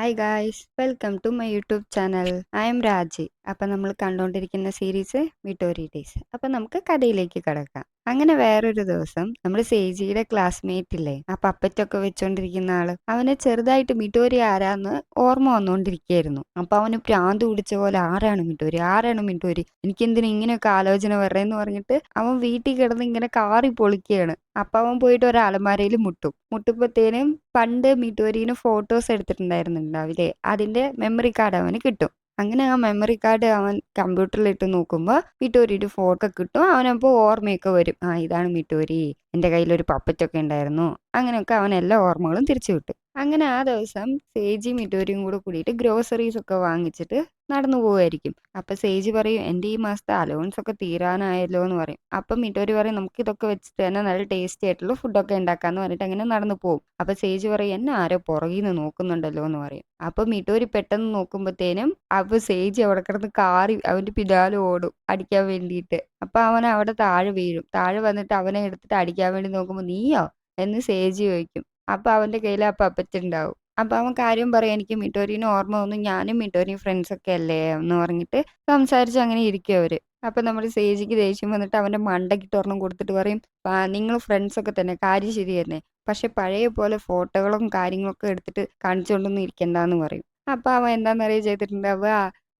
Hi guys, welcome to my YouTube channel. I'm Raji. അപ്പം നമ്മൾ കണ്ടുകൊണ്ടിരിക്കുന്ന സീരീസ് മിട്ടോരി ഡേയ്സ്. അപ്പം നമുക്ക് കഥയിലേക്ക് കിടക്കാം. അങ്ങനെ വേറൊരു ദിവസം നമ്മൾ സേജിയുടെ ക്ലാസ്മേറ്റ് ഇല്ലേ, ആ പപ്പറ്റൊക്കെ വെച്ചോണ്ടിരിക്കുന്ന ആള്, അവന് ചെറുതായിട്ട് മിട്ടോരി ആരാന്ന് ഓർമ്മ വന്നുകൊണ്ടിരിക്കുകയായിരുന്നു. അപ്പൊ അവന് പ്രാന്ത് പിടിച്ച പോലെ ആരാണ് മിട്ടോരി, എനിക്കെന്തിനാ ഇങ്ങനെയൊക്കെ ആലോചന വരേന്ന് പറഞ്ഞിട്ട് അവൻ വീട്ടിൽ കിടന്ന് ഇങ്ങനെ കാറി പൊളിക്കുകയാണ്. അപ്പൊ അവൻ പോയിട്ട് ഒരു അലമാരയിൽ മുട്ടുമ്പത്തേനും പണ്ട് മിട്ടോരീന് ഫോട്ടോസ് എടുത്തിട്ടുണ്ടായിരുന്നുണ്ടാവില്ലേ, അതിന്റെ മെമ്മറി കാർഡ് അവന് കിട്ടും. അങ്ങനെ ആ മെമ്മറി കാർഡ് അവൻ കമ്പ്യൂട്ടറിൽ ഇട്ട് നോക്കുമ്പോൾ മിട്ടോരിയുടെ ഫോട്ടോ കിട്ടും. അവനപ്പോൾ ഓർമ്മയൊക്കെ വരും, ആ ഇതാണ് മിട്ടോരി, എൻ്റെ കയ്യിലൊരു പപ്പറ്റൊക്കെ ഉണ്ടായിരുന്നു. അങ്ങനെയൊക്കെ അവൻ എല്ലാ ഓർമ്മകളും തിരിച്ചു കിട്ടും. അങ്ങനെ ആ ദിവസം സേജി മിട്ടോരിയും കൂടെ കൂടിയിട്ട് ഗ്രോസറീസ് ഒക്കെ വാങ്ങിച്ചിട്ട് നടന്നു പോവുമായിരിക്കും. അപ്പൊ സേജി പറയും, എൻ്റെ ഈ മാസത്തെ അലവൻസ് ഒക്കെ തീരാനായല്ലോ എന്ന് പറയും. അപ്പം മിട്ടോരി പറയും, നമുക്ക് ഇതൊക്കെ വെച്ചിട്ട് തന്നെ നല്ല ടേസ്റ്റി ആയിട്ടുള്ള ഫുഡൊക്കെ ഉണ്ടാക്കാന്ന് പറഞ്ഞിട്ട് അങ്ങനെ നടന്നു പോകും. അപ്പൊ സേജി പറയും, എന്നെ ആരോ പുറകിൽ നിന്ന് നോക്കുന്നുണ്ടല്ലോ എന്ന് പറയും. അപ്പൊ മിട്ടോരി പെട്ടെന്ന് നോക്കുമ്പോഴത്തേനും അപ്പൊ സേജി അവിടെ കിടന്ന് കാറി അവന്റെ പിന്നാലെ ഓടും അടിക്കാൻ വേണ്ടിയിട്ട്. അപ്പൊ അവൻ അവിടെ താഴെ വീഴും. താഴെ വന്നിട്ട് അവനെ എടുത്തിട്ട് അടിക്കാൻ വേണ്ടി നോക്കുമ്പോ, നീയോ എന്ന് സേജി ചോദിക്കും. അപ്പൊ അവന്റെ കയ്യിൽ ആ പപ്പറ്റ് ഉണ്ടാവും. അപ്പൊ അവൻ കാര്യം പറയാം, എനിക്ക് മിട്ടോരീനെ ഓർമ്മ വന്നു, ഞാനും മിട്ടോരിയും ഫ്രണ്ട്സ് ഒക്കെ അല്ലേ എന്ന് പറഞ്ഞിട്ട് സംസാരിച്ച് അങ്ങനെ ഇരിക്കും അവര്. അപ്പൊ നമ്മുടെ സേജിക്ക് ദേഷ്യം വന്നിട്ട് അവന്റെ മണ്ടയ്ക്കിട്ട് ഒരെണ്ണം കൊടുത്തിട്ട് പറയും, നിങ്ങൾ ഫ്രണ്ട്സ് ഒക്കെ തന്നെ, കാര്യം ശരി തന്നെ, പക്ഷെ പഴയ പോലെ ഫോട്ടോകളും കാര്യങ്ങളൊക്കെ എടുത്തിട്ട് കാണിച്ചുകൊണ്ടൊന്നും ഇരിക്കണ്ടെന്ന് പറയും. അപ്പൊ അവൻ എന്താണെന്നറിയ ചെയ്തിട്ടുണ്ടാവുക,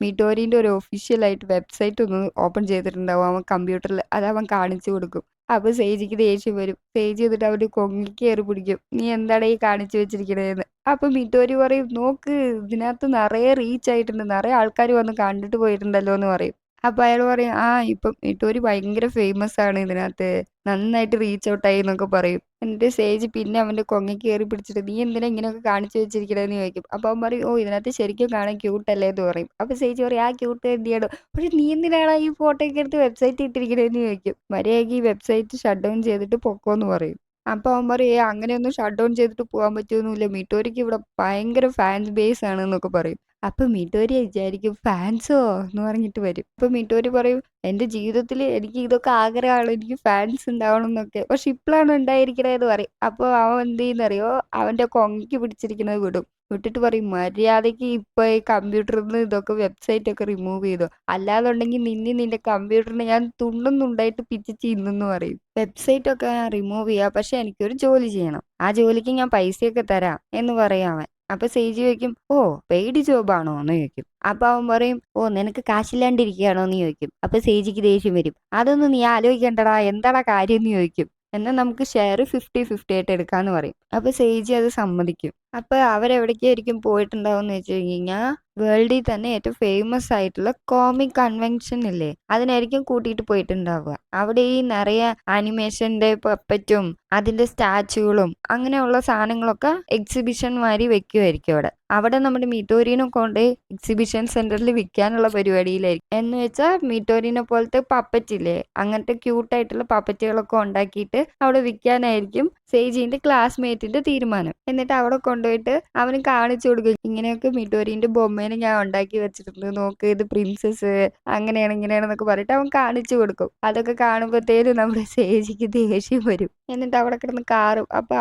മിട്ടോരിന്റെ ഒരു ഒഫീഷ്യലായിട്ട് വെബ്സൈറ്റ് ഒന്ന് ഓപ്പൺ ചെയ്തിട്ടുണ്ടാവും അവൻ കമ്പ്യൂട്ടറിൽ. അത് അവൻ കാണിച്ചു കൊടുക്കും. അപ്പൊ സേജിക്ക് ദേഷ്യം വരും. സേജി എന്നിട്ട് അവന്റെ കൊങ്ങിക്ക് കയറി പിടിക്കും, നീ എന്താണ് ഈ കാണിച്ചു വെച്ചിരിക്കണേന്ന്. അപ്പൊ മിട്ടോരി പറയും, നോക്ക്, ഇതിനകത്ത് നിറയെ റീച്ച് ആയിട്ടുണ്ട്, നിറയെ ആൾക്കാർ വന്ന് കണ്ടിട്ട് പോയിട്ടുണ്ടല്ലോ എന്ന് പറയും. അപ്പൊ അയാൾ പറയും, ആ ഇപ്പം മിട്ടോരി ഭയങ്കര ഫേമസ് ആണ്, ഇതിനകത്ത് നന്നായിട്ട് റീച്ച് ഔട്ട് ആയി എന്നൊക്കെ പറയും. എന്നിട്ട് സേജ് പിന്നെ അവന്റെ കൊങ്ങയ്ക്ക് കയറി പിടിച്ചിട്ട്, നീ എന്തിനാ ഇങ്ങനെയൊക്കെ കാണിച്ചു വെച്ചിരിക്കണേന്ന് ചോദിക്കും. അപ്പൊ അവൻ പറയും, ഓ ഇതിനകത്ത് ശരിക്കും കാണാൻ ക്യൂട്ടല്ലേ എന്ന് പറയും. അപ്പൊ സേജ് പറയും, ആ ക്യൂട്ട് തന്നെയാണ്, പക്ഷെ നീ എന്തിനാണ് ഈ ഫോട്ടോ ഒക്കെ എടുത്ത് വെബ്സൈറ്റ് ഇട്ടിരിക്കണേന്ന് ചോദിക്കും. മര്യാദയ്ക്ക് ഈ വെബ്സൈറ്റ് ഷട്ട് ഡൗൺ ചെയ്തിട്ട് പൊക്കോന്ന് പറയും. അപ്പൊ അവൻ പറയും, അങ്ങനെയൊന്നും ഷട്ട് ഡൗൺ ചെയ്തിട്ട് പോകാൻ പറ്റുമൊന്നുമില്ല, മിട്ടോരിക്ക് ഇവിടെ ഭയങ്കര ഫാൻസ് ബേസ് ആണ് എന്നൊക്കെ പറയും. അപ്പൊ മിട്ടോരി വിചാരിക്കും, ഫാൻസോ എന്ന് പറഞ്ഞിട്ട് വരും. അപ്പൊ മിട്ടോരി പറയും, എന്റെ ജീവിതത്തിൽ എനിക്ക് ഇതൊക്കെ ആഗ്രഹമാണ്, എനിക്ക് ഫാൻസ് ഉണ്ടാവണം എന്നൊക്കെ, പക്ഷെ ഇപ്പോഴാണ് ഉണ്ടായിരിക്കണേന്ന് പറയും. അപ്പൊ അവൻ എന്ത് ചെയ്യുന്നറിയോ, അവന്റെ കൊങ്ങയ്ക്ക് പിടിച്ചിരിക്കുന്നത് വിട്ടിട്ട് പറയും, മര്യാദയ്ക്ക് ഇപ്പൊ ഈ കമ്പ്യൂട്ടറിൽ നിന്ന് ഇതൊക്കെ വെബ്സൈറ്റ് ഒക്കെ റിമൂവ് ചെയ്തോ, അല്ലാതുണ്ടെങ്കിൽ നിന്റെ കമ്പ്യൂട്ടറിന് ഞാൻ തുണ്ടായിട്ട് പിച്ചിച്ച് ഇന്നെന്ന് പറയും. വെബ്സൈറ്റ് ഒക്കെ റിമൂവ് ചെയ്യാം, പക്ഷെ എനിക്കൊരു ജോലി ചെയ്യണം, ആ ജോലിക്ക് ഞാൻ പൈസയൊക്കെ തരാം എന്ന് പറയാം അവൻ. അപ്പൊ സേജി ചോദിക്കും, ഓ പെയ്ഡ് ജോബാണോ എന്ന് ചോദിക്കും. അപ്പൊ അവൻ പറയും, ഓ നിനക്ക് കാശില്ലാണ്ടിരിക്കുകയാണോ എന്ന് ചോദിക്കും. അപ്പൊ സേജിക്ക് ദേഷ്യം വരും, അതൊന്നും നീ ആലോചിക്കണ്ടടാ, എന്താടാ കാര്യം എന്ന് ചോദിക്കും. എന്നാൽ നമുക്ക് ഷെയർ 50-50 ആയിട്ട് എടുക്കാന്ന് പറയും. അപ്പൊ സേജി അത് സമ്മതിക്കും. അപ്പൊ അവരെവിടേക്കായിരിക്കും പോയിട്ടുണ്ടാവും എന്ന് വെച്ച് കഴിഞ്ഞാൽ, വേൾഡിൽ തന്നെ ഏറ്റവും ഫേമസ് ആയിട്ടുള്ള കോമിക് കൺവെൻഷൻ ഇല്ലേ, അതിനായിരിക്കും കൂട്ടിയിട്ട് പോയിട്ടുണ്ടാവുക. അവിടെ ഈ നിറയെ ആനിമേഷന്റെ പപ്പറ്റും അതിന്റെ സ്റ്റാച്ചുകളും അങ്ങനെയുള്ള സാധനങ്ങളൊക്കെ എക്സിബിഷൻ മാതിരി വെക്കുമായിരിക്കും അവിടെ നമ്മുടെ മിട്ടോരീനെ കൊണ്ട് എക്സിബിഷൻ സെന്ററിൽ വിൽക്കാനുള്ള പരിപാടിയിലായിരിക്കും. എന്ന് വെച്ചാൽ മിട്ടോരീനെ പോലത്തെ പപ്പറ്റ് ഇല്ലേ, അങ്ങനത്തെ ക്യൂട്ടായിട്ടുള്ള പപ്പറ്റുകളൊക്കെ ഉണ്ടാക്കിയിട്ട് അവിടെ വിൽക്കാനായിരിക്കും സേജിന്റെ ക്ലാസ്മേറ്റിന്റെ തീരുമാനം. എന്നിട്ട് അവിടെ കൊണ്ടുപോയിട്ട് അവന് കാണിച്ചു കൊടുക്കും, ഇങ്ങനെയൊക്കെ മിട്ടോരീന്റെ ബൊമ്മേനെ ഞാൻ ഉണ്ടാക്കി വെച്ചിട്ടുണ്ട്, നോക്ക് ഇത് പ്രിൻസസ് അങ്ങനെയാണ് ഇങ്ങനെയാണെന്നൊക്കെ പറഞ്ഞിട്ട് അവൻ കാണിച്ചു കൊടുക്കും. അതൊക്കെ കാണുമ്പോഴത്തേനും നമ്മുടെ സേജിക്ക് ദേഷ്യം വരും. എന്നിട്ട് അവിടെ കിടന്ന് കാറും. അപ്പൊ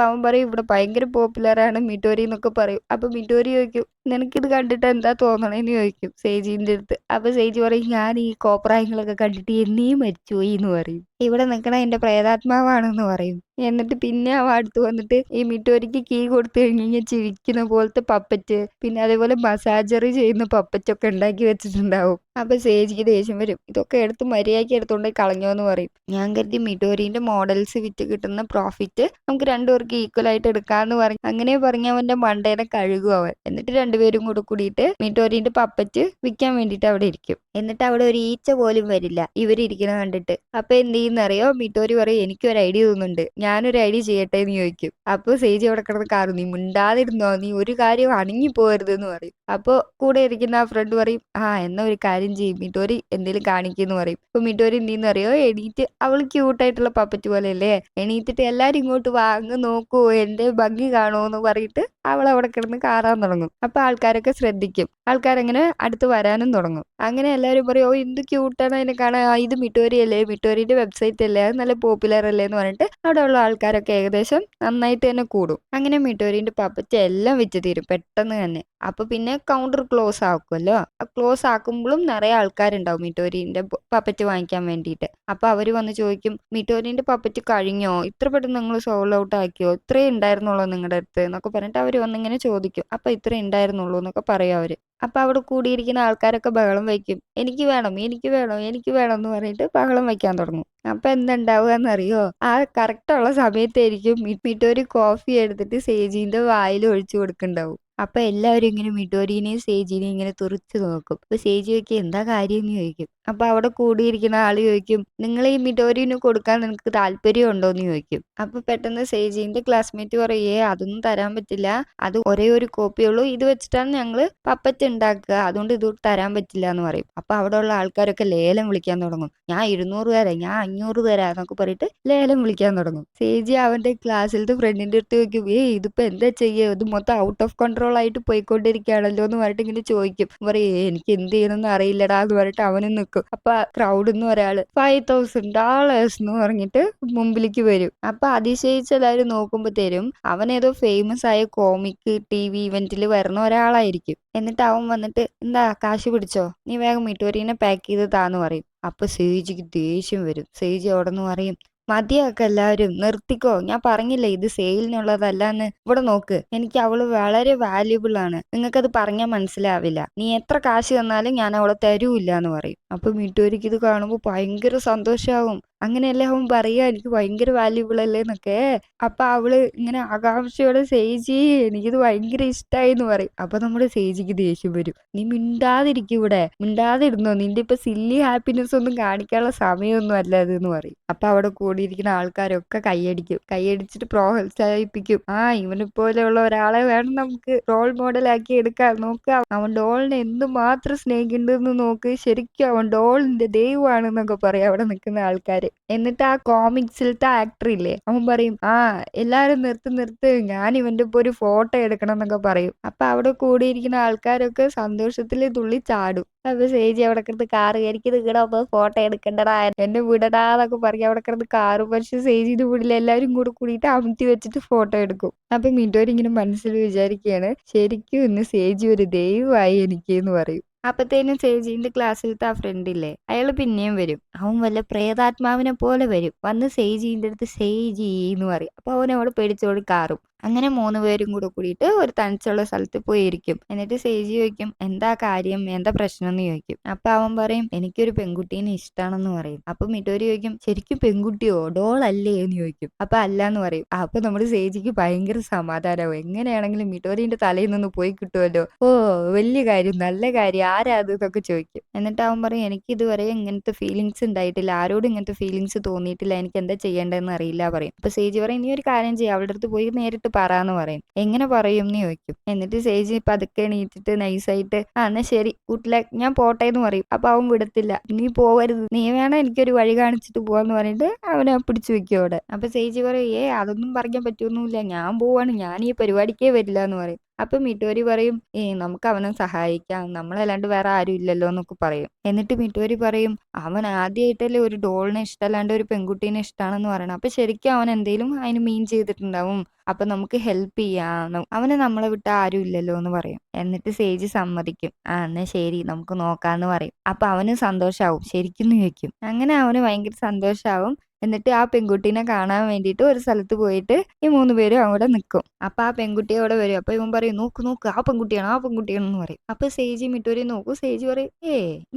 അവൻ പറയും, ഇവിടെ ഭയങ്കര പോപ്പുലർ ആണ് മിട്ടോരി എന്നൊക്കെ പറയും. അപ്പൊ മിട്ടോരി ചോദിക്കും, നിനക്കിത് കണ്ടിട്ട് എന്താ തോന്നണേന്ന് ചോദിക്കും സേജിന്റെ അടുത്ത്. അപ്പൊ സേജി പറയും, ഞാൻ ഈ കോപ്രായങ്ങളൊക്കെ കണ്ടിട്ട് എന്നീ മരിച്ചുപോയി എന്ന് പറയും. ഇവിടെ നിൽക്കണ എന്റെ പ്രേതാത്മാവാണെന്ന് പറയും. എന്നിട്ട് പിന്നെ അവൻ അടുത്ത് വന്നിട്ട് ഈ മിട്ടോരിക്ക് കീ കൊടുത്തു കഴിഞ്ഞാൽ ചിരിക്കുന്ന പോലത്തെ പപ്പറ്റ്, പിന്നെ അതേപോലെ മസാജറി ചെയ്യുന്ന പപ്പറ്റൊക്കെ ഉണ്ടാക്കി വെച്ചിട്ടുണ്ടാവും. അപ്പൊ സേജിക്ക് ദേഷ്യം വരും, ഇതൊക്കെ എടുത്ത് മര്യാദയ്ക്ക് എടുത്തോണ്ട് കളഞ്ഞോ എന്ന് പറയും. ഞാൻ കരുതി മിഡോരിന്റെ മോഡൽസ് വിറ്റ് കിട്ടുന്ന പ്രോഫിറ്റ് നമുക്ക് രണ്ടുപേർക്ക് ഈക്വൽ ആയിട്ട് എടുക്കാന്ന് പറയും. അങ്ങനെ പറഞ്ഞ അവന്റെ മണ്ടേനെ കഴുകും അവൻ. എന്നിട്ട് രണ്ടുപേരും കൂടെ കൂടിയിട്ട് മിഡോരിന്റെ പപ്പറ്റ് വിൽക്കാൻ വേണ്ടിയിട്ട് അവിടെ ഇരിക്കും. എന്നിട്ട് അവിടെ ഒരു ഈച്ച പോലും വരില്ല ഇവരിയ്ക്കണ കണ്ടിട്ട്. അപ്പൊ എന്ത് ചെയ്യുന്നറിയോ, മിഡോരി പറയും, എനിക്കൊരു ഐഡിയ തോന്നുന്നുണ്ട്, ഞാനൊരു ഐഡിയ ചെയ്യട്ടെ എന്ന് ചോദിക്കും. അപ്പൊ സേജി അവിടെ കിടന്ന് കാറും, നീ മിണ്ടാതിരുന്നോ, നീ ഒരു കാര്യം അണങ്ങി പോകരുത് എന്ന് പറയും. അപ്പൊ കൂടെ ഇരിക്കുന്ന ആ ഫ്രണ്ട് പറയും, ആ എന്നാ ഒരു കാര്യം ചെയ്യും, മിഡോരി എന്തെങ്കിലും കാണിക്കുന്നു പറയും. അപ്പൊ മിഡോരി എന്ത് ചെയ്യുന്നറിയോ, എണീറ്റ്, അവൾ ക്യൂട്ടായിട്ടുള്ള പപ്പറ്റ് പോലെ അല്ലേ, എണീറ്റിട്ട് എല്ലാരും ഇങ്ങോട്ട് വാങ്ങ് നോക്കൂ, എന്റെ ഭംഗി കാണുമോ എന്ന് പറഞ്ഞിട്ട് അവൾ അവിടെ കിടന്ന് കാറാൻ തുടങ്ങും. അപ്പൊ ആൾക്കാരൊക്കെ ശ്രദ്ധിക്കും, ആൾക്കാരങ്ങനെ അടുത്ത് വരാനും തുടങ്ങും. അങ്ങനെ എല്ലാവരും പറയും, ഓ എന്ത് ക്യൂട്ടാണ് അതിനെ കാണാൻ, ഇത് മിട്ടോരി അല്ലേ, മിട്ടോരിന്റെ വെബ്സൈറ്റ് അല്ലേ, അത് നല്ല പോപ്പുലർ അല്ലേ എന്ന് പറഞ്ഞിട്ട് അവിടെയുള്ള ആൾക്കാരൊക്കെ ഏകദേശം നന്നായിട്ട് തന്നെ കൂടും. അങ്ങനെ മിട്ടോരിന്റെ പപ്പറ്റ് എല്ലാം വിറ്റ് തീരും പെട്ടെന്ന് തന്നെ. അപ്പൊ പിന്നെ കൗണ്ടർ ക്ലോസ് ആക്കുമല്ലോ. ആ ക്ലോസ് ആക്കുമ്പോഴും നിറയെ ആൾക്കാരുണ്ടാവും മിട്ടോരിന്റെ പപ്പറ്റ് വാങ്ങിക്കാൻ വേണ്ടിയിട്ട്. അപ്പൊ അവര് വന്ന് ചോദിക്കും, മിട്ടോരിന്റെ പപ്പറ്റ് കഴിഞ്ഞോ, ഇത്ര പെട്ടെന്ന് നിങ്ങൾ സോൾഡ് ഔട്ട് ആക്കിയോ, ഇത്രേ ഉണ്ടായിരുന്നുള്ളൂ നിങ്ങളുടെ അടുത്ത് എന്നൊക്കെ പറഞ്ഞിട്ട് അവര് വന്നിങ്ങനെ ചോദിക്കും. അപ്പൊ ഇത്രേ ഉണ്ടായിരുന്നുള്ളൂ എന്നൊക്കെ പറയും അവര്. അപ്പൊ അവിടെ കൂടിയിരിക്കുന്ന ആൾക്കാരൊക്കെ ബഹളം വയ്ക്കും, എനിക്ക് വേണം എനിക്ക് വേണം എനിക്ക് വേണം എന്ന് പറഞ്ഞിട്ട് ബഹളം വയ്ക്കാൻ തുടങ്ങും. അപ്പൊ എന്തുണ്ടാവുകയെന്നറിയോ, ആ കറക്റ്റുള്ള സമയത്തായിരിക്കും മിട്ടോരി കോഫി എടുത്തിട്ട് സേജീന്റെ വായിൽ ഒഴിച്ചു കൊടുക്കുന്നുണ്ടാവും. അപ്പൊ എല്ലാവരും ഇങ്ങനെ മിഡോരിനെയും സേജിനെയും ഇങ്ങനെ തുറിച്ചു നോക്കും. അപ്പൊ സേജി ചോദിക്കും, എന്താ കാര്യം എന്ന് ചോദിക്കും. അപ്പൊ അവിടെ കൂടിയിരിക്കുന്ന ആള് ചോദിക്കും, നിങ്ങൾ ഈ മിഡോരിന് കൊടുക്കാൻ നിനക്ക് താല്പര്യം ഉണ്ടോ എന്ന് ചോദിക്കും. അപ്പൊ പെട്ടെന്ന് സേജിന്റെ ക്ലാസ്മേറ്റ് പറയേ, അതൊന്നും തരാൻ പറ്റില്ല, അത് ഒരേ ഒരു കോപ്പിയുള്ളൂ, ഇത് വെച്ചിട്ടാണ് ഞങ്ങള് പപ്പറ്റ് ഉണ്ടാക്കുക, അതുകൊണ്ട് ഇത് തരാൻ പറ്റില്ല എന്ന് പറയും. അപ്പൊ അവിടെ ഉള്ള ആൾക്കാരൊക്കെ ലേലം വിളിക്കാൻ തുടങ്ങും. ഞാൻ 200 തരാം, ഞാൻ 500 തരാം എന്നൊക്കെ പറഞ്ഞിട്ട് ലേലം വിളിക്കാൻ തുടങ്ങും. സേജി അവന്റെ ക്ലാസ്സിലത്തെ ഫ്രണ്ടിന്റെ അടുത്ത് ചോദിക്കും, ഇതിപ്പോ എന്താ ചെയ്യുക, ഇത് മൊത്തം ഔട്ട് ഓഫ് കൺട്രോൾ ആയിട്ട് പോയിക്കൊണ്ടിരിക്കുകയാണല്ലോ എന്ന് പറഞ്ഞിട്ട് ഇങ്ങനെ ചോദിക്കും. പറയേ, എനിക്ക് എന്ത് ചെയ്യണമെന്ന് അറിയില്ലടാ എന്ന് പറഞ്ഞിട്ട് അവനും നിൽക്കും. അപ്പൊ ക്രൗഡിൽ നിന്ന് ഒരാള് $5,000 എന്ന് പറഞ്ഞിട്ട് മുമ്പിലേക്ക് വരും. അപ്പൊ അതിശയിച്ച് എല്ലാവരും നോക്കുമ്പോ തരും, അവൻ ഏതോ ഫേമസ് ആയ കോമിക് TV ഇവന്റിൽ വരുന്ന ഒരാളായിരിക്കും. എന്നിട്ട് അവൻ വന്നിട്ട്, എന്താ കാശ് പിടിച്ചോ, നീ വേഗം മിട്ടോരീനെ പാക്ക് ചെയ്ത് താന്ന് പറയും. അപ്പൊ സേജിക്ക് ദേഷ്യം വരും. സേജി അവിടെ നിന്ന് പറയും, മതിയാക്ക എല്ലാവരും, നിർത്തിക്കോ, ഞാൻ പറഞ്ഞില്ലേ ഇത് സെയിലിനുള്ളതല്ലാന്ന്. ഇവിടെ നോക്ക്, എനിക്ക് അവള് വളരെ വാല്യുബിൾ ആണ്, നിങ്ങൾക്കത് പറഞ്ഞാൽ മനസ്സിലാവില്ല, നീ എത്ര കാശ് തന്നാലും ഞാൻ അവളെ തരൂല്ല എന്ന് പറയും. അപ്പൊ മിട്ടോരിക്ക് ഇത് കാണുമ്പോൾ ഭയങ്കര സന്തോഷാവും. അങ്ങനെയല്ലേ അവൻ പറയാ, എനിക്ക് ഭയങ്കര വാല്യുബിൾ അല്ലേ എന്നൊക്കെ. അപ്പൊ അവള് ഇങ്ങനെ ആകാംക്ഷയോടെ, സേജി എനിക്കിത് ഭയങ്കര ഇഷ്ടായി എന്ന് പറയും. അപ്പൊ നമ്മുടെ സേജിക്ക് ദേഷ്യം വരും, നീ മിണ്ടാതിരിക്കും, ഇവിടെ മിണ്ടാതിരുന്നോ, നിന്റെ ഇപ്പൊ സില്ലി ഹാപ്പിനെസ് ഒന്നും കാണിക്കാനുള്ള സമയമൊന്നും അല്ല അത് എന്ന് പറയും. അപ്പൊ അവിടെ കൂടിയിരിക്കുന്ന ആൾക്കാരൊക്കെ കൈയടിക്കും. കൈയടിച്ചിട്ട് പ്രോത്സാഹിപ്പിക്കും, ഇവനെ പോലെയുള്ള ഒരാളെ വേണം നമുക്ക് റോൾ മോഡലാക്കി എടുക്കാൻ. നോക്കുക, അവൻ ഡോളിനെ എന്തുമാത്രം സ്നേഹിക്കുന്നുണ്ടെന്ന് നോക്ക്, ശരിക്കും അവൻ ഡോളിന്റെ ദൈവമാണെന്നൊക്കെ പറയും അവിടെ നിൽക്കുന്ന ആൾക്കാര്. എന്നിട്ട് ആ കോമിക്സിലത്തെ ആക്ടർ ഇല്ലേ, അവൻ പറയും, എല്ലാരും നിർത്ത്, ഞാൻ ഇവന്റെ ഇപ്പൊ ഒരു ഫോട്ടോ എടുക്കണം എന്നൊക്കെ പറയും. അപ്പൊ അവിടെ കൂടിയിരിക്കുന്ന ആൾക്കാരൊക്കെ സന്തോഷത്തിൽ തുള്ളി ചാടും. അപ്പൊ സേജി അവിടെ കിടന്ന് കാറ്, എനിക്ക് നിങ്ങളുടെ ഒപ്പം ഫോട്ടോ എടുക്കണ്ടടാ, എന്നെ വിടടാന്നൊക്കെ പറഞ്ഞ് അവിടെ കിടന്ന് കാറ്. പക്ഷെ സേജിന്റെ വീട്ടിൽ എല്ലാവരും കൂടെ കൂടിയിട്ട് അമത്തി വെച്ചിട്ട് ഫോട്ടോ എടുക്കും. അപ്പൊ മിഡോരി ഇങ്ങനെ മനസ്സിൽ വിചാരിക്കുകയാണ്, ശരിക്കും ഇന്ന് സേജി ഒരു ദൈവമായി എനിക്ക് എന്ന് പറയും. അപ്പത്തേനും സേജീന്റെ ക്ലാസ്സിലത്തെ ആ ഫ്രണ്ട് ഇല്ലേ, അയാള് പിന്നെയും വരും. അവൻ വല്ല പ്രേതാത്മാവിനെ പോലെ വരും. വന്ന് സേജീന്റെ അടുത്ത് സേജി എന്ന് പറയും. അപ്പൊ അവൻ അവിടെ പേടിച്ചോട് കാറും. അങ്ങനെ 3 പേരും കൂടെ കൂടിയിട്ട് ഒരു തനിച്ചുള്ള സ്ഥലത്ത് പോയി ഇരിക്കും. എന്നിട്ട് സേജി ചോദിക്കും, എന്താ കാര്യം, എന്താ പ്രശ്നം എന്ന് ചോദിക്കും. അപ്പൊ അവൻ പറയും, എനിക്കൊരു പെൺകുട്ടീനെ ഇഷ്ടമാണെന്ന് പറയും. അപ്പൊ മിഡോരി ചോദിക്കും, ശരിക്കും പെൺകുട്ടിയോ, ഡോൾ അല്ലേ എന്ന് ചോദിക്കും. അപ്പൊ അല്ല എന്ന് പറയും. അപ്പൊ നമ്മുടെ സേജിക്ക് ഭയങ്കര സമാധാനമാവും. എങ്ങനെയാണെങ്കിലും മിഡോരിന്റെ തലയിൽ നിന്ന് പോയി കിട്ടുമല്ലോ, വലിയ കാര്യം, നല്ല കാര്യം, ആരാ അത് എന്നൊക്കെ ചോദിക്കും. എന്നിട്ട് അവൻ പറയും, എനിക്ക് ഇതുവരെ ഇങ്ങനത്തെ ഫീലിങ്സ് ഉണ്ടായിട്ടില്ല, ആരോടും ഇങ്ങനത്തെ ഫീലിങ്സ് തോന്നിയിട്ടില്ല, എനിക്ക് എന്താ ചെയ്യേണ്ടതെന്ന് അറിയില്ല പറയും. അപ്പൊ സേജി പറയും, നീ ഒരു കാര്യം ചെയ്യാം, അവളുടെ അടുത്ത് പോയി നേരിട്ട് പറയാന്ന് പറയും. എങ്ങനെ പറയും എന്ന് ചോദിക്കും. എന്നിട്ട് സേജി പതുക്കെ എണീറ്റിട്ട് നൈസായിട്ട്, എന്നാ ശരി വീട്ടിലെ ഞാൻ പോട്ടെ എന്ന് പറയും. അപ്പൊ അവൻ വിടത്തില്ല, നീ പോവരുത്, നീ വേണം എനിക്കൊരു വഴി കാണിച്ചിട്ട് പോവാന്ന് പറഞ്ഞിട്ട് അവനെ പിടിച്ചു വെക്കും അവിടെ. അപ്പൊ സേജി പറയും, അതൊന്നും പറയാൻ പറ്റൊന്നുമില്ല, ഞാൻ പോവാണ്, ഞാൻ ഈ പരിപാടിക്കേ വരില്ല എന്ന് പറയും. അപ്പൊ മിട്ടോരി പറയും, നമുക്ക് അവനെ സഹായിക്കാം, നമ്മളല്ലാണ്ട് വേറെ ആരും ഇല്ലല്ലോ എന്നൊക്കെ പറയും. എന്നിട്ട് മിട്ടോരി പറയും, അവൻ ആദ്യമായിട്ടല്ലേ ഒരു ഡോളിനെ ഇഷ്ടമല്ലാണ്ട് ഒരു പെൺകുട്ടീനെ ഇഷ്ടമാണെന്ന് പറയണം. അപ്പൊ ശരിക്കും അവൻ എന്തേലും അതിന് മീൻ ചെയ്തിട്ടുണ്ടാവും. അപ്പൊ നമുക്ക് ഹെൽപ്പ് ചെയ്യാം, അവന് നമ്മളെ വിട്ട ആരും ഇല്ലല്ലോ എന്ന് പറയും. എന്നിട്ട് സേജ് സമ്മതിക്കും, എന്നാ ശരി നമുക്ക് നോക്കാന്ന് പറയും. അപ്പൊ അവന് സന്തോഷാവും, ശരിക്കും ചോദിക്കും. അങ്ങനെ അവന് ഭയങ്കര സന്തോഷാവും. എന്നിട്ട് ആ പെൺകുട്ടീനെ കാണാൻ വേണ്ടിയിട്ട് ഒരു സ്ഥലത്ത് പോയിട്ട് ഈ 3 പേരും അവിടെ നിൽക്കും. അപ്പൊ ആ പെൺകുട്ടി അവിടെ വരും. അപ്പൊ ഇവൻ പറയും, നോക്ക് ആ പെൺകുട്ടിയാണെന്ന് പറയും. അപ്പൊ സേജി മിട്ടോരി നോക്കും. സേജി പറയും,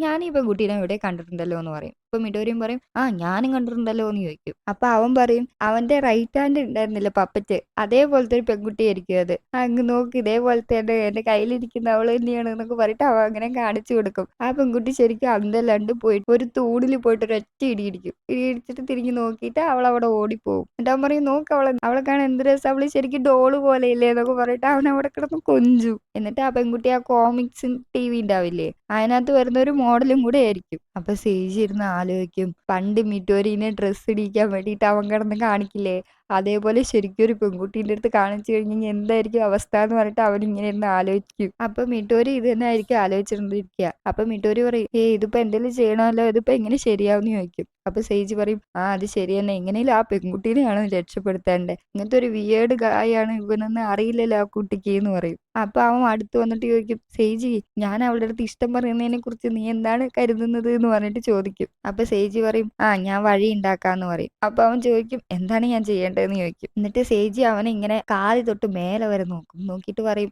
ഞാൻ ഈ പെൺകുട്ടീനെ ഇവിടെ കണ്ടിട്ടുണ്ടല്ലോ എന്ന് പറയും. അപ്പൊ മിഡോരിയും പറയും, ഞാനും കണ്ടിട്ടുണ്ടല്ലോ എന്ന് ചോദിക്കും. അപ്പൊ അവൻ പറയും, അവന്റെ റൈറ്റ് ഹാൻഡ് ഉണ്ടായിരുന്നില്ല പപ്പറ്റ്, അതേപോലത്തെ ഒരു പെൺകുട്ടിയായിരിക്കും അത്, അങ്ങ് നോക്ക് ഇതേപോലത്തെ എന്റെ കയ്യിലിരിക്കുന്ന അവള് തന്നെയാണ് എന്നൊക്കെ പറഞ്ഞിട്ട് അവൻ അങ്ങനെ കാണിച്ചു കൊടുക്കും. ആ പെൺകുട്ടി ശരിക്കും അന്തല്ലാണ്ട് പോയിട്ട് ഒരു തൂണിൽ പോയിട്ട് ഒരൊറ്റ ഇടിയിടിക്കും. ഇടിച്ചിട്ട് തിരിഞ്ഞു നോക്കിയിട്ട് അവൾ അവിടെ ഓടിപ്പോകും. എന്നിട്ട് അവൻ പറയും, നോക്ക് അവളെ കാണാൻ എന്ത് രസം, അവള് ശരിക്കും ഡോള് പോലെ ഇല്ലേ എന്നൊക്കെ പറഞ്ഞിട്ട് അവൻ അവിടെ കിടന്ന് കൊഞ്ചു. എന്നിട്ട് ആ പെൺകുട്ടി ആ കോമിക്സ് TV ഉണ്ടാവില്ലേ, അതിനകത്ത് വരുന്ന ഒരു മോഡലും കൂടെ ആയിരിക്കും. അപ്പൊ സേജി ഇരുന്ന് ആലോചിക്കും, പണ്ട് മിറ്റോരീനെ ഡ്രസ്സ് ഇടിക്കാൻ വേണ്ടിയിട്ട് അവൻ കിടന്ന് കാണിക്കില്ലേ, അതേപോലെ ശരിക്കും ഒരു പെൺകുട്ടീൻ്റെ അടുത്ത് കാണിച്ചു കഴിഞ്ഞാൽ എന്തായിരിക്കും അവസ്ഥ എന്ന് പറഞ്ഞിട്ട് അവൻ ഇങ്ങനെ ഇരുന്ന് ആലോചിക്കും. അപ്പൊ മിട്ടോരി ഇത് തന്നെ ആയിരിക്കും ആലോചിച്ചിരുന്നിരിക്കുക. അപ്പൊ മിട്ടോരി പറയും, ഇതിപ്പോ എന്തെങ്കിലും ചെയ്യണമല്ലോ, ഇതിപ്പോ എങ്ങനെ ശരിയാവുമെന്ന് ചോദിക്കും. അപ്പൊ സേജ് പറയും, അത് ശരി തന്നെ, എങ്ങനെയും ആ പെൺകുട്ടീനെയാണ് രക്ഷപ്പെടുത്തേണ്ടത്, ഇങ്ങനത്തെ ഒരു വിയേർഡ് ഗായാണ് ഇവനെന്ന് അറിയില്ലല്ലോ ആ കുട്ടിക്ക് എന്ന് പറയും. അപ്പൊ അവൻ അടുത്ത് വന്നിട്ട് ചോദിക്കും, സേജി, ഞാൻ അവളുടെ അടുത്ത് ഇഷ്ടം പറയുന്നതിനെ കുറിച്ച് നീ എന്താണ് കരുതുന്നത് എന്ന് പറഞ്ഞിട്ട് ചോദിക്കും. അപ്പൊ സേജി പറയും, ഞാൻ വഴി ഉണ്ടാക്കാന്ന് പറയും. അപ്പൊ അവൻ ചോദിക്കും, എന്താണ് ഞാൻ ചെയ്യേണ്ടതെന്ന് ചോദിക്കും. എന്നിട്ട് സേജി അവനെ ഇങ്ങനെ കാല് തൊട്ട് മേലെ വരെ നോക്കും. നോക്കിയിട്ട് പറയും,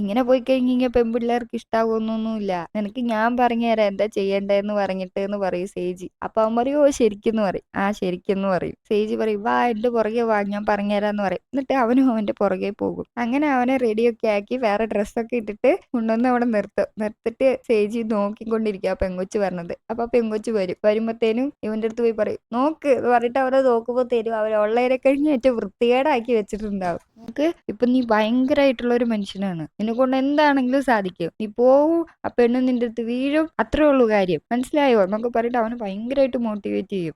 ഇങ്ങനെ പോയി കഴിഞ്ഞാൽ പെൺപിള്ളേർക്ക് ഇഷ്ടാവൊന്നൊന്നുമില്ല, നിനക്ക് ഞാൻ പറഞ്ഞുതരാം എന്താ ചെയ്യേണ്ടതെന്ന് പറഞ്ഞിട്ട് എന്ന് പറയും സേജി. അപ്പൊ അവൻ പറയും, ശരിക്കെന്ന് പറയും. ശരിക്കെന്ന് പറയും. സേജി പറയും, വാ എന്റെ പുറകെ വാ, ഞാൻ പറഞ്ഞുതരാന്ന് പറയും. എന്നിട്ട് അവനും അവന്റെ പുറകെ പോകും. അങ്ങനെ അവനെ റെഡിയൊക്കെ ആക്കി വേറെ ഡ്രസ്സൊക്കെ ഇട്ടിട്ട് കൊണ്ടുവന്ന് അവിടെ നിർത്തിട്ട് സേജി നോക്കിക്കൊണ്ടിരിക്കുക പെങ്കൊച്ച് പറഞ്ഞത്. അപ്പൊ പെങ്കൊച്ച് വരുമ്പത്തേനും ഇവന്റെ അടുത്ത് പോയി പറയും, നോക്ക് എന്ന് പറഞ്ഞിട്ട് അവരെ നോക്കുമ്പോഴത്തേനും അവരുള്ളതിനെ കഴിഞ്ഞ് ഏറ്റവും വൃത്തികേടാക്കി വെച്ചിട്ടുണ്ടാവും. നമുക്ക് ഇപ്പൊ നീ ഭയങ്കരമായിട്ടുള്ള ഒരു മനുഷ്യനാണ്, നിന്നെ കൊണ്ട് എന്താണെങ്കിലും സാധിക്കും, നീ പോവും, ആ പെണ്ണ് നിന്റെ അടുത്ത് വീഴും, അത്രേ ഉള്ളൂ കാര്യം, മനസ്സിലായോ എന്നൊക്കെ പറഞ്ഞിട്ട് അവനെ ഭയങ്കരമായിട്ട് മോട്ടിവേറ്റ് ചെയ്യും.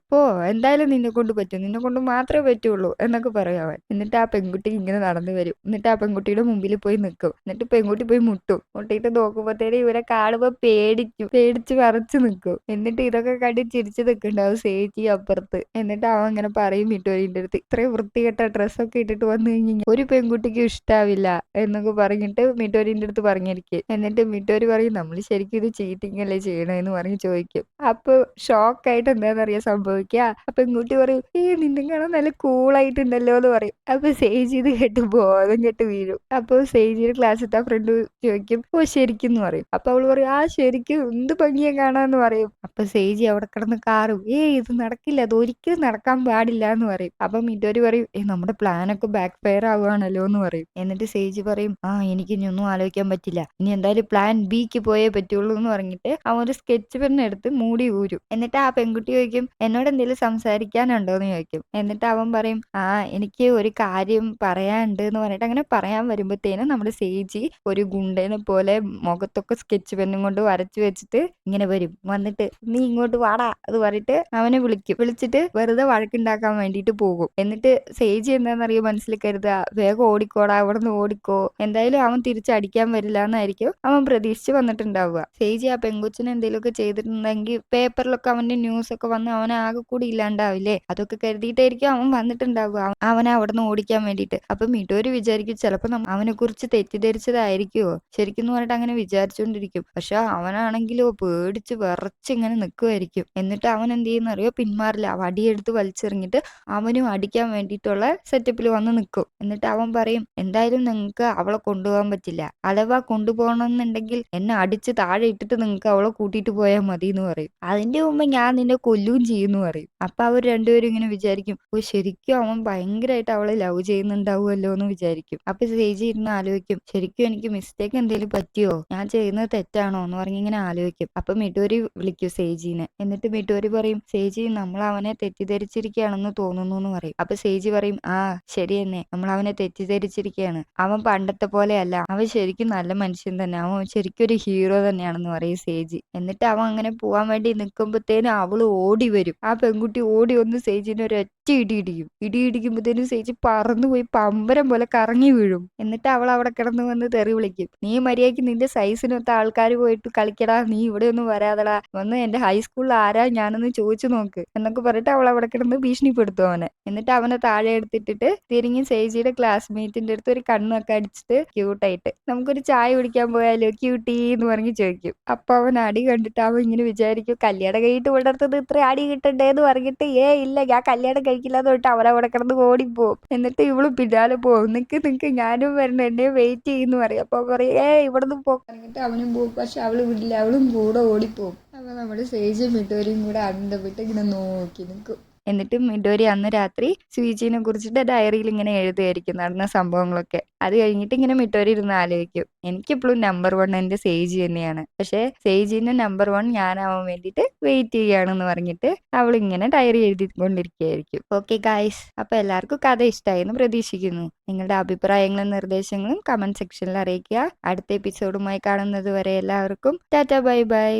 എന്തായാലും നിന്നെ കൊണ്ട് പറ്റും, നിന്നെ കൊണ്ട് മാത്രമേ പറ്റുള്ളൂ എന്നൊക്കെ പറയും അവൻ. എന്നിട്ട് ആ പെൺകുട്ടി ഇങ്ങനെ നടന്നു വരും. എന്നിട്ട് ആ പെൺകുട്ടിയുടെ മുമ്പിൽ പോയി നിൽക്കും. എന്നിട്ട് പെൺകുട്ടി പോയി മുട്ടിയിട്ട് നോക്കുമ്പോഴത്തേനും ഇവരെ കാണുമ്പോ പേടിച്ച് വരച്ചു നിൽക്കും. എന്നിട്ട് ഇതൊക്കെ കണ്ട് ചിരിച്ചു നിൽക്കുന്നുണ്ടാവും സേജി അപ്പുറത്ത്. എന്നിട്ട് അവൻ ഇങ്ങനെ പറയും മിട്ടോരിന്റെ അടുത്ത്, ഇത്രയും വൃത്തികെട്ട ഡ്രസ്സൊക്കെ ഇട്ടിട്ട് വന്നു കഴിഞ്ഞാൽ ഒരു പെൺകുട്ടിക്ക് ഇഷ്ടാവില്ല എന്നൊക്കെ പറഞ്ഞിട്ട് മിട്ടോരിന്റെ അടുത്ത് പറഞ്ഞിരിക്കും. എന്നിട്ട് മിട്ടോരി പറയും, നമ്മൾ ശരിക്കും ഇത് ചീറ്റിംഗ് അല്ലേ ചെയ്യണമെന്ന് പറഞ്ഞ് ചോദിക്കും. അപ്പൊ ഷോക്കായിട്ട് എന്താണെന്നറിയാൻ സംഭവിക്കുക, അപ്പൊ പെൺകുട്ടി പറയും, നിന്നെ കാണാൻ നല്ല കൂളായിട്ടുണ്ടല്ലോ എന്ന് പറയും. അപ്പൊ സേജി ഇത് കേട്ട് ബോധം കെട്ട് വീഴും. അപ്പൊ സേജിയുടെ ക്ലാസ്സിലത്തെ ഫ്രണ്ട് ചോദിക്കും, ശരിക്കും എന്ന് പറയും. അപ്പൊ അവള് പറയും, ശരിക്കും എന്ത് ഭംഗിയെ കാണാന്ന് പറയും. അപ്പൊ സേജി അവിടെ കിടന്ന് കാറും, ഇത് നടക്കില്ല, അത് ഒരിക്കലും നടക്കാൻ പാടില്ല എന്ന് പറയും. അപ്പൊ മിറ്റോര് പറയും, നമ്മുടെ പ്ലാനൊക്കെ ബാക്ക് ഫയർ ആവുകയാണല്ലോ എന്ന് പറയും. എന്നിട്ട് സേജി പറയും, എനിക്ക് ഇനി ഒന്നും ആലോചിക്കാൻ പറ്റില്ല, ഇനി എന്തായാലും പ്ലാൻ ബിക്ക് പോയേ പറ്റുള്ളൂ എന്ന് പറഞ്ഞിട്ട് അവൻ ഒരു സ്കെച്ച് പെൻ എടുത്ത് മൂടി ഊരും. എന്നിട്ട് ആ പെൺകുട്ടി ചോദിക്കും, എന്നോട് എന്തെങ്കിലും സംസാരിക്കാനുണ്ടോ എന്ന് ചോദിക്കും. എന്നിട്ട് അവൻ പറയും, എനിക്ക് ഒരു കാര്യം പറയാനുണ്ട് എന്ന് പറഞ്ഞിട്ട് അങ്ങനെ പറയാൻ വരുമ്പോഴത്തേനും നമ്മുടെ സേജി ഒരു ഗുണ്ടനെ പോലെ മുഖത്തൊക്കെ സ്കെച്ച് പെന്നും കൊണ്ട് വരച്ചു വെച്ചിട്ട് ഇങ്ങനെ വരും. വന്നിട്ട്, നീ ഇങ്ങോട്ട് വാടാ അത് പറഞ്ഞിട്ട് അവനെ വിളിച്ചിട്ട് വെറുതെ വഴക്കുണ്ടാക്കാൻ വേണ്ടിയിട്ട് പോകും. എന്നിട്ട് സേജി എന്താണെന്നറിയോ മനസ്സിൽ കരുതുക, വേഗം ഓടിക്കോടാ, അവിടെ നിന്ന് ഓടിക്കോ, എന്തായാലും അവൻ തിരിച്ചടിക്കാൻ വരില്ല എന്നായിരിക്കും അവൻ പ്രതീക്ഷിച്ച് വന്നിട്ടുണ്ടാവുക. സേജി ആ പെങ്കൊച്ചിനെ എന്തെങ്കിലുമൊക്കെ ചെയ്തിട്ടുണ്ടെങ്കിൽ പേപ്പറിലൊക്കെ അവന്റെ ന്യൂസ് ഒക്കെ വന്ന് അവനെ ആകെ കൂടി ഇല്ലാണ്ടാവില്ലേ, അതൊക്കെ കരുതിയിട്ടായിരിക്കും അവൻ വന്നിട്ടുണ്ടാവുക അവനെ അവിടെ നിന്ന് ഓടിക്കാൻ വേണ്ടിയിട്ട്. അപ്പൊ മിട്ടോര് വിചാരിക്കും, ചിലപ്പോ അവനെ കുറിച്ച് തെറ്റിദ്ധരിച്ചതായിരിക്കുമോ ശരിക്കും പറഞ്ഞിട്ട് അങ്ങനെ വിചാരിച്ചുകൊണ്ടിരിക്കും. പക്ഷെ അവനാണെങ്കിലോ പേടിച്ച് വിറച്ച് ഇങ്ങനെ നിൽക്കുമായിരിക്കും. എന്നിട്ട് അവൻ എന്ത് ചെയ്യുന്നറിയോ, പിന്മാറില്ല, വടിയെടുത്ത് വലിച്ചെറിഞ്ഞിട്ട് അവനും അടിക്കാൻ വേണ്ടിയിട്ടുള്ള സെറ്റപ്പിൽ വന്ന് നിൽക്കും. എന്നിട്ട് അവൻ പറയും, എന്തായാലും നിങ്ങൾക്ക് അവളെ കൊണ്ടുപോകാൻ പറ്റില്ല, അഥവാ കൊണ്ടുപോകണമെന്നുണ്ടെങ്കിൽ എന്നെ അടിച്ച് താഴെ ഇട്ടിട്ട് നിങ്ങൾക്ക് അവളെ കൂട്ടിയിട്ട് പോയാൽ മതി എന്ന് പറയും. അതിന്റെ മുമ്പ് ഞാൻ നിന്നെ കൊല്ലുകയും ചെയ്യുമെന്ന് പറയും. അപ്പൊ അവർ രണ്ടുപേരും ഇങ്ങനെ വിചാരിക്കും, ശരിക്കും അവൻ ഭയങ്കരമായിട്ട് അവളെ ലവ് ചെയ്യുന്നുണ്ടാവുമല്ലോ എന്ന് വിചാരിക്കും. അപ്പൊ സേജി ഇരുന്ന് ആലോചിക്കും, ശരിക്കും എനിക്ക് മിസ്റ്റേക്ക് എന്തെങ്കിലും പറ്റിയോ, ഞാൻ ചെയ്യുന്നത് തെറ്റാണോ എന്ന് പറഞ്ഞ് ഇങ്ങനെ ആലോചിക്കും. അപ്പൊ മിട്ടോരി വിളിക്കും സേജീനെ. എന്നിട്ട് മിട്ടോരി പറയും, സേജി നമ്മൾ അവനെ തെറ്റിദ്ധരിച്ചിരിക്കുകയാണെന്ന് തോന്നുന്നു എന്ന് പറയും. അപ്പൊ സേജി പറയും, ശരി തന്നെ, നമ്മൾ അവനെ തെറ്റിദ്ധരിച്ചിരിക്കുകയാണ്, അവൻ പണ്ടത്തെ പോലെയല്ല, അവൻ ശരിക്കും നല്ല മനുഷ്യൻ തന്നെ, അവൻ ശരിക്കും ഒരു ഹീറോ തന്നെയാണെന്ന് പറയും സേജി. എന്നിട്ട് അവൻ അങ്ങനെ പോവാൻ വേണ്ടി നിൽക്കുമ്പോഴത്തേനും അവള് ഓടി വരും. ആ പെൺകുട്ടി ഓടി വന്ന് സേജിനെ ഒരൊറ്റ ഇടിയിടിക്കുമ്പോഴത്തേനും സേജി പറന്നുപോയി പമ്പരം പോലെ കറങ്ങി വീഴും. എന്നിട്ട് അവൾ അവിടെ കിടന്ന് വന്ന് തെറി വിളിക്കും, നീ മര്യാദയ്ക്ക് നിന്റെ സൈസിനൊത്ത ആൾക്കാർ പോയിട്ട് കളിക്കടാ, നീ ഇവിടെ ഒന്നും വരാതടാ, വന്ന് എന്റെ ഹൈസ്കൂളിൽ ആരാ ഞാനൊന്ന് ചോദിച്ചു നോക്ക് എന്നൊക്കെ പറഞ്ഞിട്ട് അവൾ അവിടെ കിടന്ന് ഭീഷണിപ്പെടുത്തും അവനെ. എന്നിട്ട് അവനെ താഴെ എടുത്തിട്ടിട്ട് തിരിഞ്ഞ് സേജിയുടെ ക്ലാസ്മേറ്റിന്റെ അടുത്ത് ഒരു കണ്ണൊക്കെ അടിച്ചിട്ട് ക്യൂട്ടായിട്ട്, നമുക്കൊരു ചായ കുടിക്കാൻ പോയാലോ ക്യൂട്ടി എന്ന് പറഞ്ഞ് ചോദിക്കും. അപ്പൊ അവൻ അടി കണ്ടിട്ട് അവൻ ഇങ്ങനെ വിചാരിക്കും, കല്യാണം കഴിഞ്ഞിട്ട് വളർത്തത് ഇത്ര അടി കിട്ടണ്ടേ എന്ന് പറഞ്ഞിട്ട്, ഇല്ല ഞാൻ കല്യാണം കഴിക്കില്ല എന്ന് തൊട്ട് അവരവിടെ കിടന്ന് ഓടിപ്പോവും. എന്നിട്ട് ഇവള് പിന്നാലെ പോവും, നിക്ക് ഞാനും വരണം, എന്നെ വെയിറ്റ് ചെയ്യുന്നു പറയും. അപ്പൊ പറയും, ഇവിടുന്ന് പോ പറഞ്ഞിട്ട് അവനും പോകും. പക്ഷെ അവള് വിടില്ല, അവളും കൂടെ ഓടിപ്പോവും. അപ്പൊ നമ്മുടെ സേജും മിട്ടോരിയും കൂടെ അന്തവിട്ട് ഇങ്ങനെ നോക്കി നിൽക്കും. എന്നിട്ട് മിഡോരി അന്ന് രാത്രി സ്വീജിനെ കുറിച്ചിട്ട് ഡയറിയിൽ ഇങ്ങനെ എഴുതുമായിരിക്കും നടന്ന സംഭവങ്ങളൊക്കെ. അത് കഴിഞ്ഞിട്ട് ഇങ്ങനെ മിട്ടോരി ഇരുന്ന് ആലോചിക്കും, എനിക്കിപ്പോഴും നമ്പർ 1 എന്റെ സേജി തന്നെയാണ്, പക്ഷെ സേജിന്റെ നമ്പർ 1 ഞാനാവാൻ വേണ്ടിയിട്ട് വെയിറ്റ് ചെയ്യുകയാണെന്ന് പറഞ്ഞിട്ട് അവൾ ഇങ്ങനെ ഡയറി എഴുതിക്കൊണ്ടിരിക്കുകയായിരിക്കും. ഓക്കെ ഗായ്സ്, അപ്പൊ എല്ലാവർക്കും കഥ ഇഷ്ടമായി എന്ന് പ്രതീക്ഷിക്കുന്നു. നിങ്ങളുടെ അഭിപ്രായങ്ങളും നിർദ്ദേശങ്ങളും കമന്റ് സെക്ഷനിൽ അറിയിക്കുക. അടുത്ത എപ്പിസോഡുമായി കാണുന്നത് വരെ എല്ലാവർക്കും ടാറ്റ ബൈ ബൈ.